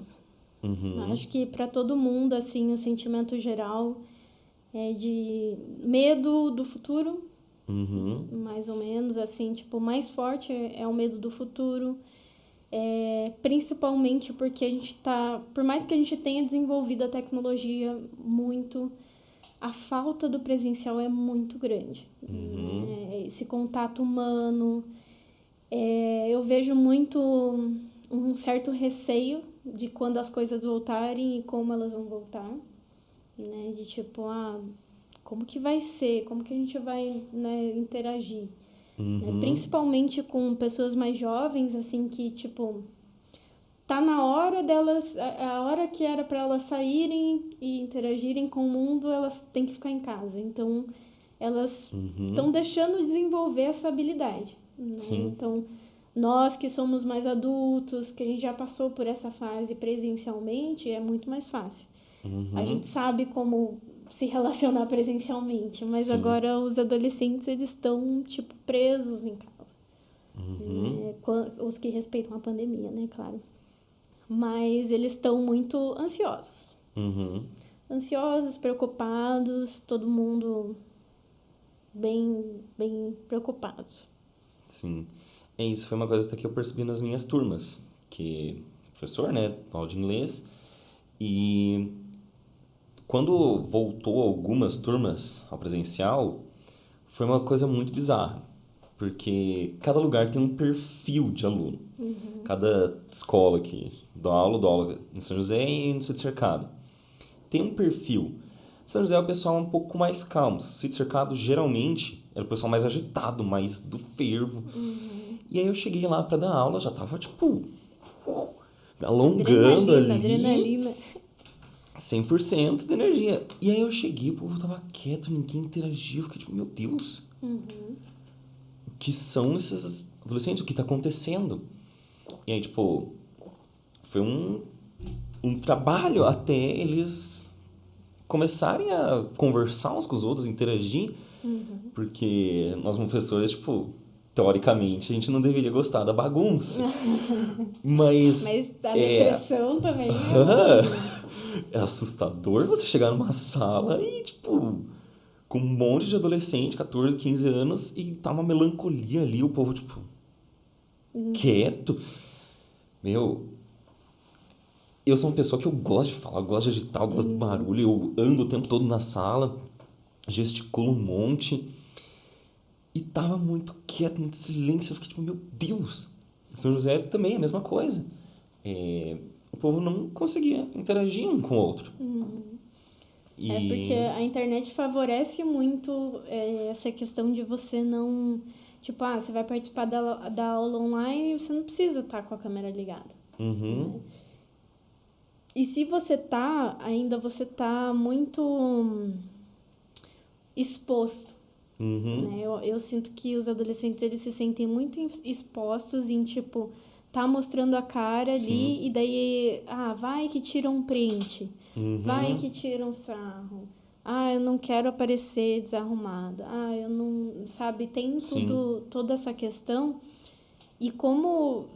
B: Acho que para todo mundo, assim, o sentimento geral é de medo do futuro, mais ou menos, assim, tipo, o mais forte é o medo do futuro, principalmente porque a gente por mais que a gente tenha desenvolvido a tecnologia muito, a falta do presencial é muito grande. Esse contato humano, eu vejo muito um certo receio de quando as coisas voltarem e como elas vão voltar, né? De tipo, como que vai ser? Como que a gente vai, né, interagir? Né? Principalmente com pessoas mais jovens, assim, que, tipo, tá na hora delas, a hora que era para elas saírem e interagirem com o mundo, elas têm que ficar em casa. Então, elas estão deixando de desenvolver essa habilidade, né? Então, nós que somos mais adultos, que a gente já passou por essa fase presencialmente, é muito mais fácil. A gente sabe como se relacionar presencialmente, mas agora os adolescentes, eles estão, tipo, presos em casa. Né? Os que respeitam a pandemia, né, claro. Mas eles estão muito ansiosos. Ansiosos, preocupados, todo mundo bem preocupado.
A: Sim. É isso, foi uma coisa até que eu percebi nas minhas turmas, que professor, né, aula de inglês, e quando voltou algumas turmas ao presencial, foi uma coisa muito bizarra, porque cada lugar tem um perfil de aluno. Cada escola que dou aula em São José e no Sítio Cercado, tem um perfil. São José é o pessoal um pouco mais calmo. Sítio Cercado, geralmente, era o pessoal mais agitado, mais do fervo. E aí eu cheguei lá pra dar aula, já tava, tipo, me alongando
B: Adrenalina,
A: ali,
B: adrenalina.
A: 100% de energia. E aí eu cheguei, o povo tava quieto, ninguém interagia. Eu fiquei tipo, meu Deus, o que são esses adolescentes? O que tá acontecendo? E aí, tipo, foi um trabalho até eles começarem a conversar uns com os outros, interagir, porque nós professores, tipo, teoricamente, a gente não deveria gostar da bagunça. Mas
B: Mas a
A: é,
B: depressão também é horrível.
A: é assustador você chegar numa sala e, tipo, com um monte de adolescente, 14, 15 anos, e tá uma melancolia ali, o povo, tipo, quieto. Meu, eu sou uma pessoa que eu gosto de falar, eu gosto de agitar, eu gosto de barulho, eu ando o tempo todo na sala, gesticulo um monte. E tava muito quieto, muito silêncio. Eu fiquei tipo, meu Deus. São José também é a mesma coisa. O povo não conseguia interagir um com o outro.
B: É porque
A: E
B: a internet favorece muito essa questão de você não. Tipo, você vai participar da aula online e você não precisa estar com a câmera ligada.
A: uhum,
B: E se você tá, ainda você tá muito exposto,
A: uhum,
B: né? Eu sinto que os adolescentes, eles se sentem muito expostos em, tipo, tá mostrando a cara
A: sim,
B: ali e daí, vai que tira um print, vai
A: uhum,
B: que tira um sarro. Eu não quero aparecer desarrumado. Eu não, sabe, tem
A: sim,
B: toda essa questão. E como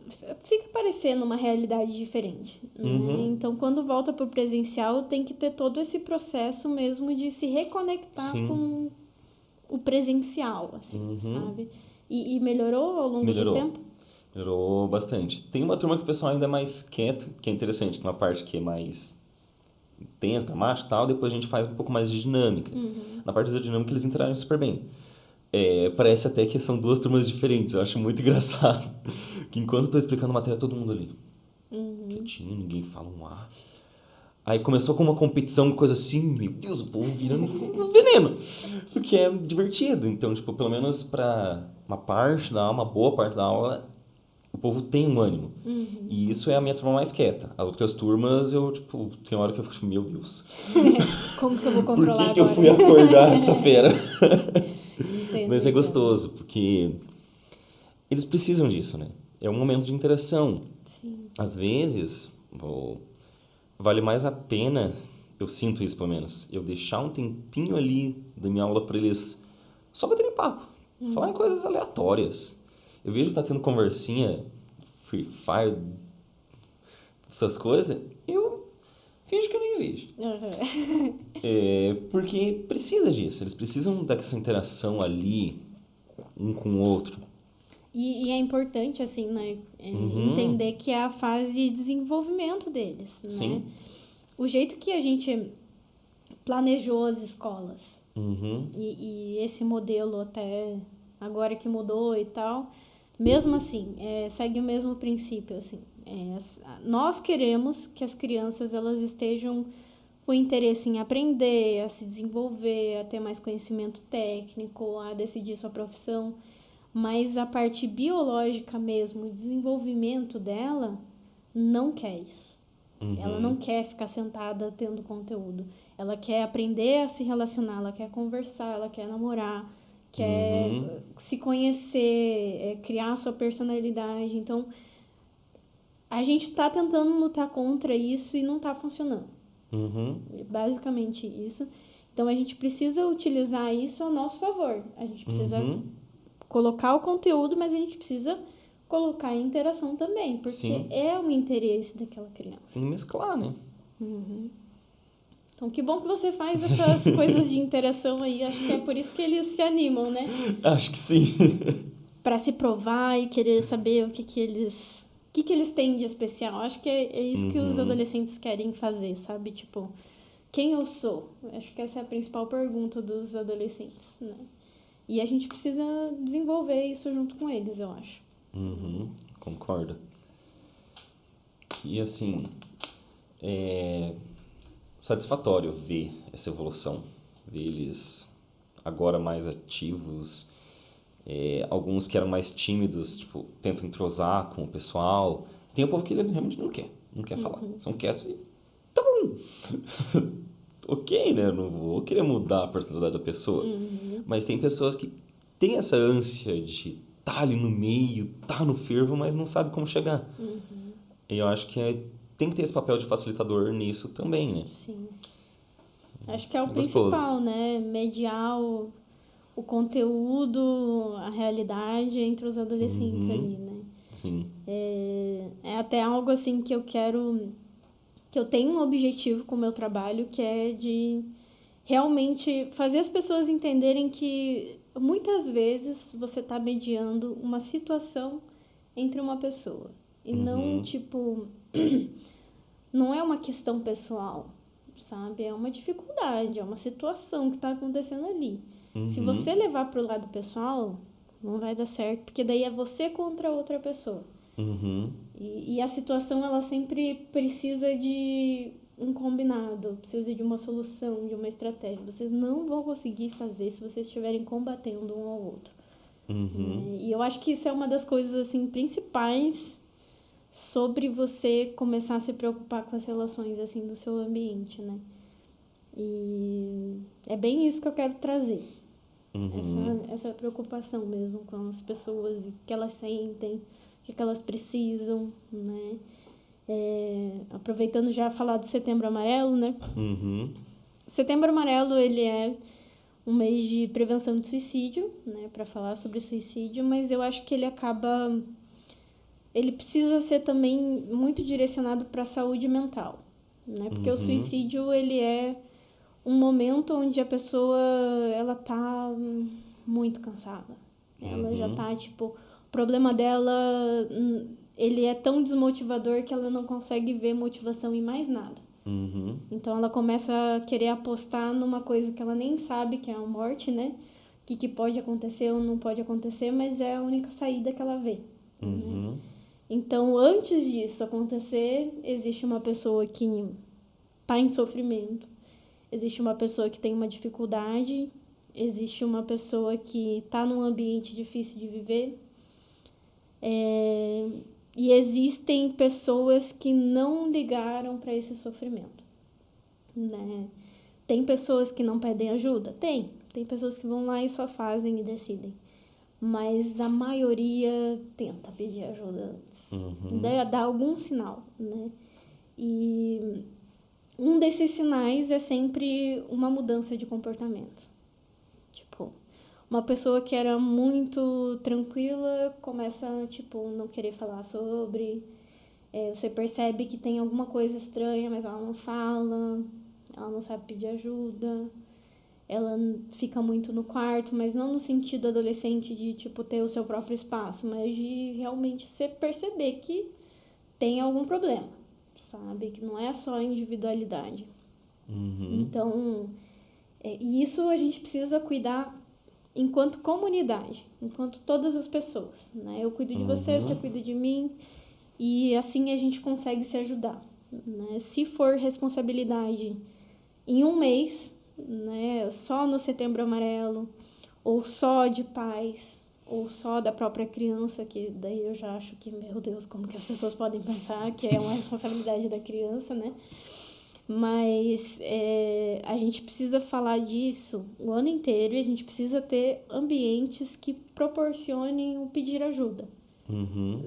B: fica parecendo uma realidade diferente, né?
A: uhum,
B: Então, quando volta para o presencial, tem que ter todo esse processo mesmo de se reconectar
A: sim,
B: com o presencial, assim,
A: uhum.
B: sabe? E melhorou ao longo do
A: Melhorou.
B: tempo?
A: Melhorou bastante. Tem uma turma que o pessoal ainda é mais quieto, que é interessante. Tem uma parte que é mais tensa, gramática e tal, depois a gente faz um pouco mais de dinâmica. Na parte da dinâmica eles interagem super bem. Parece até que são duas turmas diferentes, eu acho muito engraçado. Que enquanto eu tô explicando a matéria, todo mundo ali, quietinho, ninguém fala um A. Aí começou com uma competição, coisa assim, meu Deus, o povo virando um veneno. O que é divertido. Então, tipo, pelo menos pra uma parte da aula, uma boa parte da aula, o povo tem um ânimo. E isso é a minha turma mais quieta. As outras turmas, eu, tipo, tem hora que eu fico, tipo, meu Deus,
B: Como que eu vou
A: por
B: controlar
A: que eu
B: agora?
A: fui acordar essa fera?
B: Entendo,
A: Mas é
B: entendo.
A: gostoso, porque eles precisam disso, né? É um momento de interação.
B: Sim.
A: Às vezes, vale mais a pena, eu sinto isso pelo menos, eu deixar um tempinho ali da minha aula para eles só baterem papo, falar em coisas aleatórias. Eu vejo que tá tendo conversinha, Free Fire, essas coisas, eu finjo que eu nem vejo.
B: Uhum.
A: Porque precisa disso, eles precisam dessa interação ali, um com o outro.
B: E é importante, assim, né,
A: Uhum,
B: entender que é a fase de desenvolvimento deles, né?
A: sim,
B: O jeito que a gente planejou as escolas
A: uhum,
B: e esse modelo até agora que mudou e tal, mesmo assim, segue o mesmo princípio, assim. Nós queremos que as crianças elas estejam com interesse em aprender, a se desenvolver, a ter mais conhecimento técnico, a decidir sua profissão, mas a parte biológica mesmo, o desenvolvimento dela, não quer isso. Ela não
A: uhum,
B: quer ficar sentada tendo conteúdo. Ela quer aprender a se relacionar, ela quer conversar, ela quer namorar, quer
A: uhum,
B: se conhecer, criar a sua personalidade. Então, a gente tá tentando lutar contra isso e não tá funcionando.
A: uhum,
B: É basicamente isso. Então, a gente precisa utilizar isso a nosso favor. A gente precisa
A: uhum,
B: colocar o conteúdo, mas a gente precisa colocar a interação também, porque
A: sim.
B: é o interesse daquela
A: Tem
B: criança.
A: que mesclar, né?
B: Então, que bom que você faz essas coisas de interação aí. Acho que é por isso que eles se animam, né?
A: Acho que sim.
B: para se provar e querer saber o que eles têm de especial. Acho que é isso que os adolescentes querem fazer, sabe? Tipo, quem eu sou? Acho que essa é a principal pergunta dos adolescentes, né? E a gente precisa desenvolver isso junto com eles, eu acho.
A: Concordo. E assim, é satisfatório ver essa evolução, ver eles agora mais ativos, alguns que eram mais tímidos, tipo, tentam entrosar com o pessoal. Tem um povo que realmente não quer falar, são quietos e tá bom. Ok, né? Eu não vou querer mudar a personalidade da pessoa, mas tem pessoas que têm essa ânsia de tá ali no meio, tá no fervo, mas não sabe como chegar. E eu acho que tem que ter esse papel de facilitador nisso também, né?
B: Sim. Acho que é o
A: Gostoso.
B: principal, né? Mediar o conteúdo, a realidade entre os adolescentes ali, né?
A: Sim.
B: É até algo assim que eu quero... Que eu tenho um objetivo com o meu trabalho, que é de realmente fazer as pessoas entenderem que muitas vezes você está mediando uma situação entre uma pessoa. E não, tipo... não é uma questão pessoal, sabe? É uma dificuldade, é uma situação que está acontecendo ali. Se você levar para o lado pessoal, não vai dar certo, porque daí é você contra outra pessoa. E a situação, ela sempre precisa de um combinado, precisa de uma solução, de uma estratégia. Vocês não vão conseguir fazer se vocês estiverem combatendo um ao outro. E eu acho que isso é uma das coisas, assim, principais sobre você começar a se preocupar com as relações, assim, do seu ambiente, né? E é bem isso que eu quero trazer. Essa preocupação mesmo com as pessoas, o que elas sentem, o que elas precisam, né? Aproveitando já falar do Setembro Amarelo, né? Setembro Amarelo, ele é um mês de prevenção de suicídio, né? Para falar sobre suicídio, mas eu acho que ele precisa ser também muito direcionado para a saúde mental, né? Porque o suicídio, ele é um momento onde a pessoa, ela tá muito cansada. Ela já tá, tipo, o problema dela, ele é tão desmotivador que ela não consegue ver motivação em mais nada. Então ela começa a querer apostar numa coisa que ela nem sabe, que é a morte, né? Que pode acontecer ou não pode acontecer, mas é a única saída que ela vê. Né? Então, antes disso acontecer, existe uma pessoa que tá em sofrimento, existe uma pessoa que tem uma dificuldade, existe uma pessoa que está num ambiente difícil de viver, e existem pessoas que não ligaram para esse sofrimento, né? Tem pessoas que não pedem ajuda? Tem pessoas que vão lá e só fazem e decidem. Mas a maioria tenta pedir ajuda antes. Dá algum sinal, né? E um desses sinais é sempre uma mudança de comportamento. Tipo, uma pessoa que era muito tranquila começa, tipo, não querer falar sobre. Você percebe que tem alguma coisa estranha, mas ela não fala. Ela não sabe pedir ajuda. Ela fica muito no quarto, mas não no sentido adolescente de, tipo, ter o seu próprio espaço, mas de realmente você perceber que tem algum problema, sabe? Que não é só a individualidade. Então, e isso a gente precisa cuidar enquanto comunidade, enquanto todas as pessoas, né? Eu cuido de você, você cuida de mim, e assim a gente consegue se ajudar, né? Se for responsabilidade em um mês, né, só no Setembro Amarelo, ou só de pais, ou só da própria criança, que daí eu já acho que, meu Deus, como que as pessoas podem pensar que é uma responsabilidade da criança, né? Mas a gente precisa falar disso o ano inteiro e a gente precisa ter ambientes que proporcionem o pedir ajuda,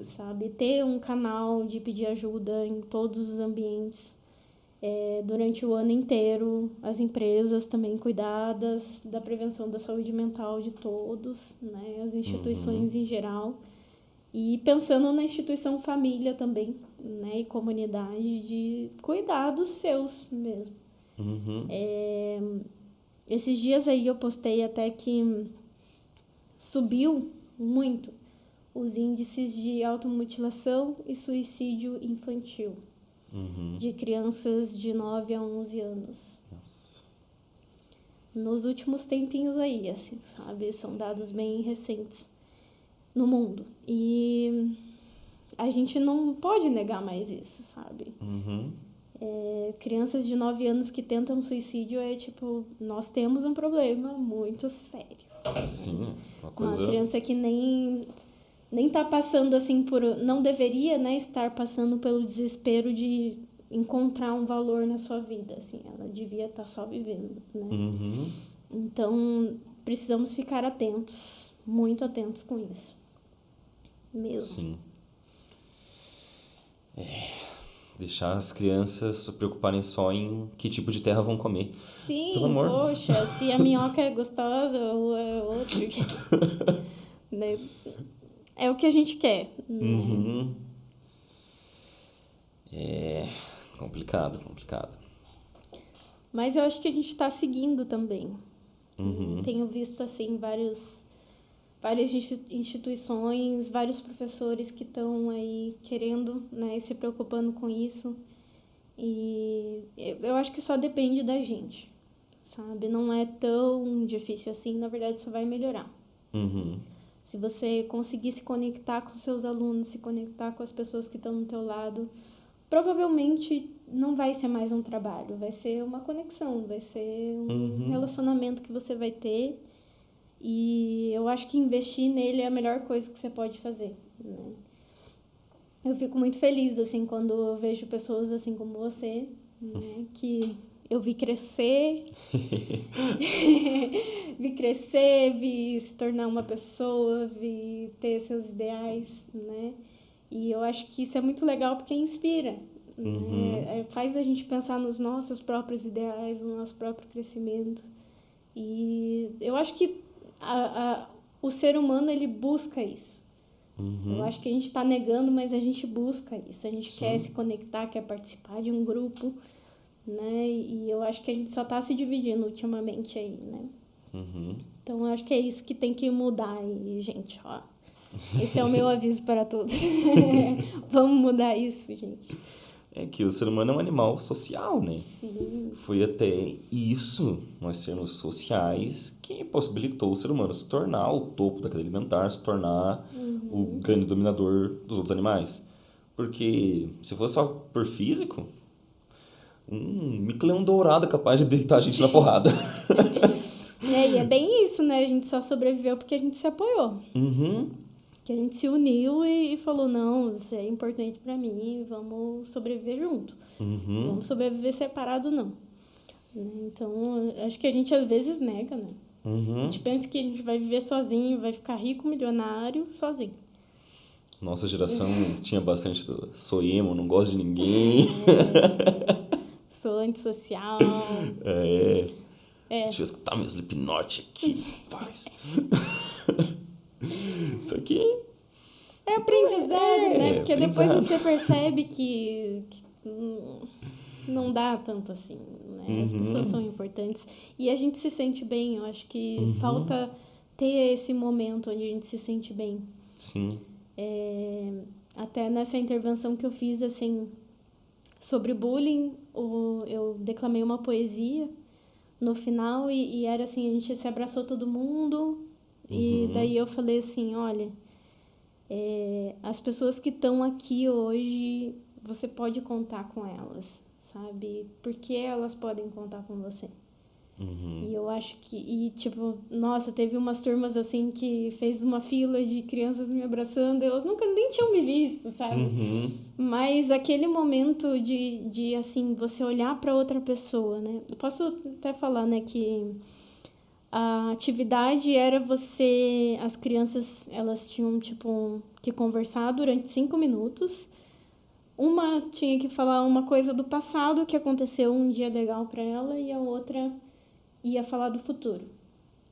B: sabe? Ter um canal de pedir ajuda em todos os ambientes. Durante o ano inteiro, as empresas também cuidadas da prevenção da saúde mental de todos, né? As instituições em geral. E pensando na instituição família também, né? E comunidade, de cuidar dos seus mesmo. Esses dias aí eu postei até que subiu muito os índices de automutilação e suicídio infantil de crianças de 9 a 11 anos.
A: Nossa.
B: Nos últimos tempinhos aí, assim, sabe? São dados bem recentes no mundo. E a gente não pode negar mais isso, sabe? Crianças de 9 anos que tentam suicídio tipo, nós temos um problema muito sério.
A: Sim, uma coisa...
B: Uma criança que nem tá passando assim por... Não deveria, né, estar passando pelo desespero de encontrar um valor na sua vida, assim. Ela devia estar só vivendo, né? Então, precisamos ficar atentos, muito atentos com isso. Mesmo.
A: Sim. Deixar as crianças se preocuparem só em que tipo de terra vão comer.
B: Sim,
A: Pelo amor.
B: poxa, se a minhoca é gostosa ou é outro... né? É o que a gente quer. Né?
A: É complicado.
B: Mas eu acho que a gente está seguindo também. Tenho visto, assim, várias instituições, vários professores que estão aí querendo, né, se preocupando com isso. E eu acho que só depende da gente, sabe? Não é tão difícil assim, na verdade só vai melhorar. Se você conseguir se conectar com seus alunos, se conectar com as pessoas que estão do teu lado, provavelmente não vai ser mais um trabalho, vai ser uma conexão, vai ser um relacionamento que você vai ter. E eu acho que investir nele é a melhor coisa que você pode fazer, né? Eu fico muito feliz, assim, quando eu vejo pessoas assim como você, né? Que eu vi crescer, vi se tornar uma pessoa, vi ter seus ideais, né? E eu acho que isso é muito legal porque inspira, né? Faz a gente pensar nos nossos próprios ideais, no nosso próprio crescimento. E eu acho que o ser humano, ele busca isso. Eu acho que a gente está negando, mas a gente busca isso. A gente quer se conectar, quer participar de um grupo, né? E eu acho que a gente só está se dividindo ultimamente aí, né? Então, eu acho que é isso que tem que mudar. E, gente, ó, esse é o meu aviso para todos. Vamos mudar isso, gente.
A: É que o ser humano é um animal social, né?
B: Sim.
A: Foi até isso, nós sermos sociais, que possibilitou o ser humano se tornar o topo da cadeia alimentar, se tornar o grande dominador dos outros animais. Porque se fosse só por físico, um mico-leão dourado é capaz de deitar a gente na porrada.
B: E é bem isso, né? A gente só sobreviveu porque a gente se apoiou. Que a gente se uniu e falou, não, isso é importante pra mim, vamos sobreviver junto. Vamos sobreviver separado, não. Então, acho que a gente às vezes nega, né? A gente pensa que a gente vai viver sozinho, vai ficar rico, milionário, sozinho.
A: Nossa geração tinha bastante do sou emo, não gosto de ninguém.
B: Sou antissocial.
A: Deixa eu escutar meu Slipknot aqui, rapaz. Isso aqui...
B: É aprendizado, né? Porque
A: aprendizado.
B: depois você percebe que não dá tanto assim, né? As pessoas são importantes. E a gente se sente bem. Eu acho que falta ter esse momento onde a gente se sente bem.
A: Sim.
B: Até nessa intervenção que eu fiz, assim, sobre bullying, eu declamei uma poesia no final e era assim, a gente se abraçou todo mundo e daí eu falei assim, olha, as pessoas que estão aqui hoje, você pode contar com elas, sabe? Porque elas podem contar com você. E eu acho que... E, tipo, nossa, teve umas turmas, assim, que fez uma fila de crianças me abraçando. Elas nunca nem tinham me visto, sabe? Mas aquele momento de, assim, você olhar para outra pessoa, né? Eu posso até falar, né, que a atividade era você... As crianças, elas tinham, tipo, que conversar durante 5 minutos. Uma tinha que falar uma coisa do passado que aconteceu um dia legal para ela e a outra... ia falar do futuro,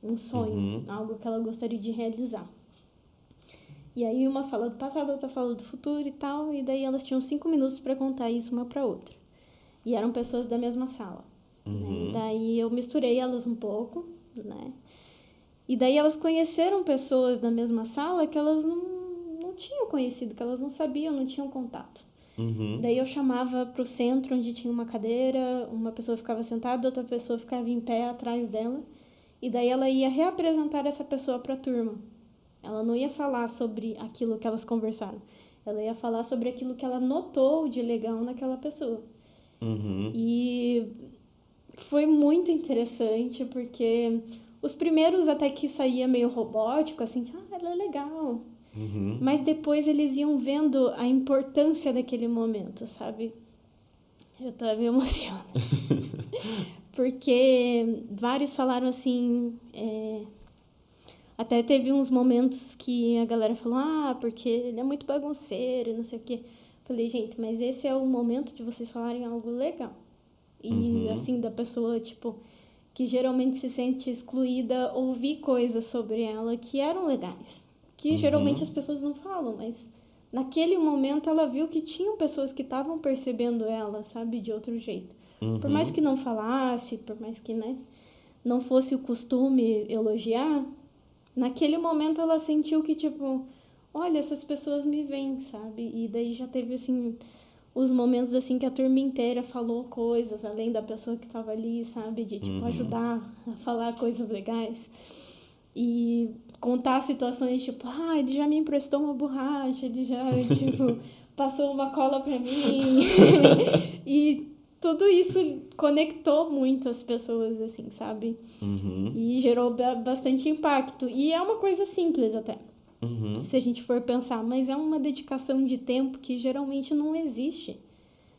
B: um sonho, algo que ela gostaria de realizar. E aí uma fala do passado, a outra fala do futuro e tal, e daí elas tinham 5 minutos para contar isso uma para outra. E eram pessoas da mesma sala. Né? E daí eu misturei elas um pouco, né? E daí elas conheceram pessoas da mesma sala que elas tinham conhecido, que elas não sabiam, não tinham contato.
A: Uhum.
B: Daí eu chamava pro centro, onde tinha uma cadeira, uma pessoa ficava sentada, outra pessoa ficava em pé atrás dela, e daí ela ia reapresentar essa pessoa para a turma. Ela não ia falar sobre aquilo que elas conversaram, ela ia falar sobre aquilo que ela notou de legal naquela pessoa.
A: Uhum.
B: E foi muito interessante, porque os primeiros até que saía meio robótico, assim, ela é legal.
A: Uhum.
B: Mas depois eles iam vendo a importância daquele momento, sabe? Eu tava me emocionando. Porque vários falaram assim... Até teve uns momentos que a galera falou, porque ele é muito bagunceiro e não sei o quê. Falei, gente, mas esse é o momento de vocês falarem algo legal. E, assim, da pessoa, tipo, que geralmente se sente excluída, ouvir coisas sobre ela que eram legais. Que geralmente as pessoas não falam, mas naquele momento ela viu que tinham pessoas que estavam percebendo ela, sabe, de outro jeito. Por mais que não falasse, por mais que, né, não fosse o costume elogiar, naquele momento ela sentiu que, tipo, olha, essas pessoas me veem, sabe? E daí já teve, assim, os momentos, assim, que a turma inteira falou coisas, além da pessoa que estava ali, sabe? De, tipo, ajudar a falar coisas legais. E contar situações, tipo, ele já me emprestou uma borracha, ele já, tipo, passou uma cola pra mim. E tudo isso conectou muito as pessoas, assim, sabe? E gerou bastante impacto. E é uma coisa simples até. Se a gente for pensar, mas é uma dedicação de tempo que geralmente não existe.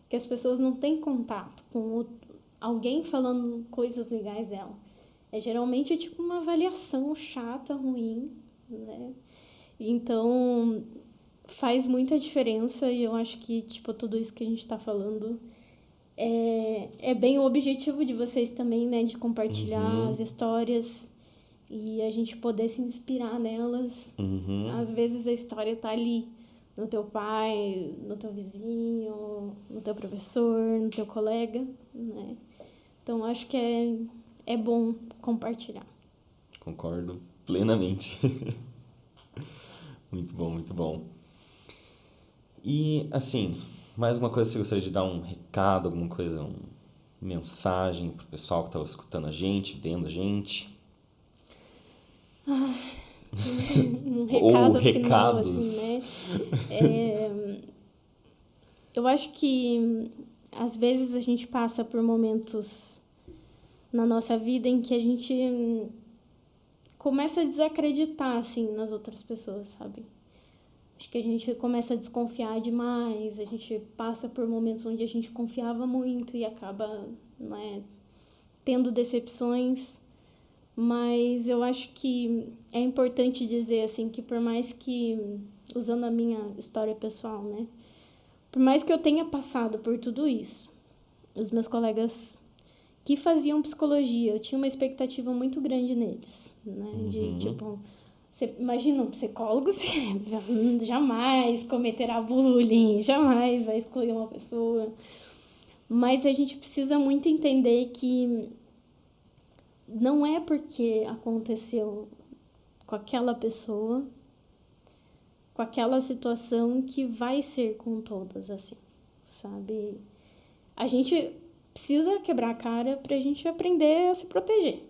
B: Que as pessoas não têm contato com alguém falando coisas legais dela. É geralmente tipo uma avaliação chata, ruim, né? Então, faz muita diferença e eu acho que, tipo, tudo isso que a gente tá falando é bem o objetivo de vocês também, né? De compartilhar as histórias e a gente poder se inspirar nelas. Às vezes a história tá ali no teu pai, no teu vizinho, no teu professor, no teu colega, né? Então, acho que é bom compartilhar.
A: Concordo plenamente. Muito bom, muito bom. E, assim, mais uma coisa, você gostaria de dar um recado, alguma coisa, uma mensagem pro pessoal que estava escutando a gente, vendo a gente?
B: Um
A: Ou
B: recado final, assim,
A: recados?
B: né? Eu acho que às vezes a gente passa por momentos na nossa vida em que a gente começa a desacreditar, assim, nas outras pessoas, sabe? Acho que a gente começa a desconfiar demais, a gente passa por momentos onde a gente confiava muito e acaba, né, tendo decepções. Mas eu acho que é importante dizer, assim, que por mais que, usando a minha história pessoal, né, por mais que eu tenha passado por tudo isso, os meus colegas que faziam psicologia, eu tinha uma expectativa muito grande neles, né? De, tipo, você imagina um psicólogo, você jamais cometerá bullying, jamais vai excluir uma pessoa. Mas a gente precisa muito entender que não é porque aconteceu com aquela pessoa, com aquela situação, que vai ser com todas assim, sabe? A gente precisa quebrar a cara pra gente aprender a se proteger,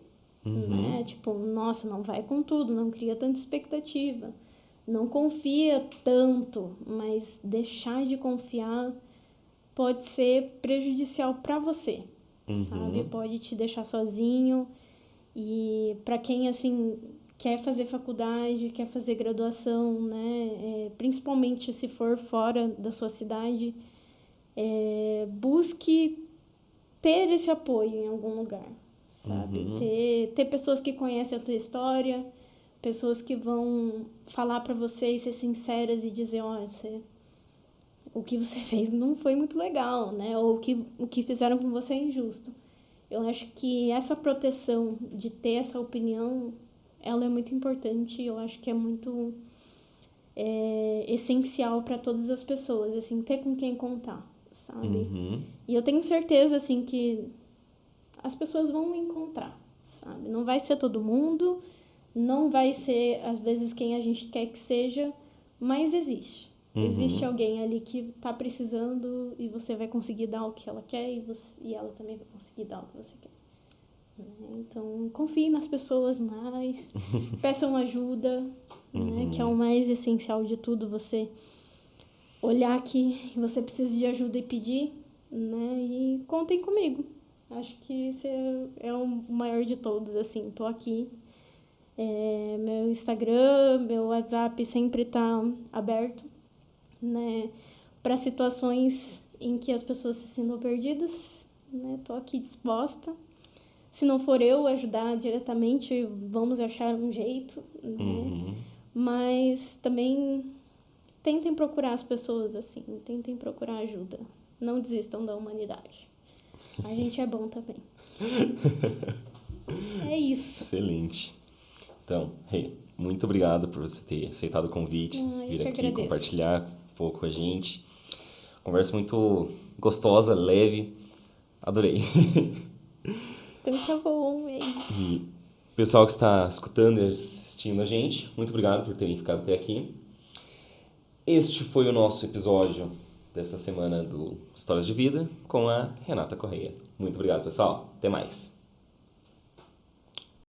B: né? Tipo, nossa, não vai com tudo, não cria tanta expectativa, não confia tanto, mas deixar de confiar pode ser prejudicial pra você, sabe? Pode te deixar sozinho. E para quem, assim, quer fazer faculdade, quer fazer graduação, né? Principalmente se for fora da sua cidade, busque ter esse apoio em algum lugar, sabe? Ter pessoas que conhecem a tua história, pessoas que vão falar para você e ser sinceras e dizer, olha, o que você fez não foi muito legal, né? Ou o que fizeram com você é injusto. Eu acho que essa proteção de ter essa opinião, ela é muito importante. Eu acho que é muito essencial para todas as pessoas, assim, ter com quem contar, sabe? E eu tenho certeza, assim, que as pessoas vão encontrar, sabe? Não vai ser todo mundo, não vai ser, às vezes, quem a gente quer que seja, mas existe. Existe alguém ali que tá precisando e você vai conseguir dar o que ela quer e ela também vai conseguir dar o que você quer. Então, confie nas pessoas mais, peçam ajuda, né, que é o mais essencial de tudo, você olhar que você precisa de ajuda e pedir, né, e contem comigo. Acho que esse é o maior de todos, assim, tô aqui. Meu Instagram, meu WhatsApp sempre tá aberto, né, para situações em que as pessoas se sintam perdidas, né, tô aqui disposta. Se não for eu ajudar diretamente, vamos achar um jeito, né? Mas também tentem procurar as pessoas, assim, tentem procurar ajuda. Não desistam da humanidade. A gente é bom também. É isso.
A: Excelente. Então, Rê, muito obrigado por você ter aceitado o convite, vir
B: Eu que
A: aqui
B: agradeço.
A: compartilhar um pouco com a gente. Conversa muito gostosa, leve. Adorei.
B: Então tá bom, é isso.
A: E pessoal que está escutando e assistindo a gente, muito obrigado por terem ficado até aqui. Este foi o nosso episódio desta semana do Histórias de Vida com a Renata Correia. Muito obrigado, pessoal. Até mais.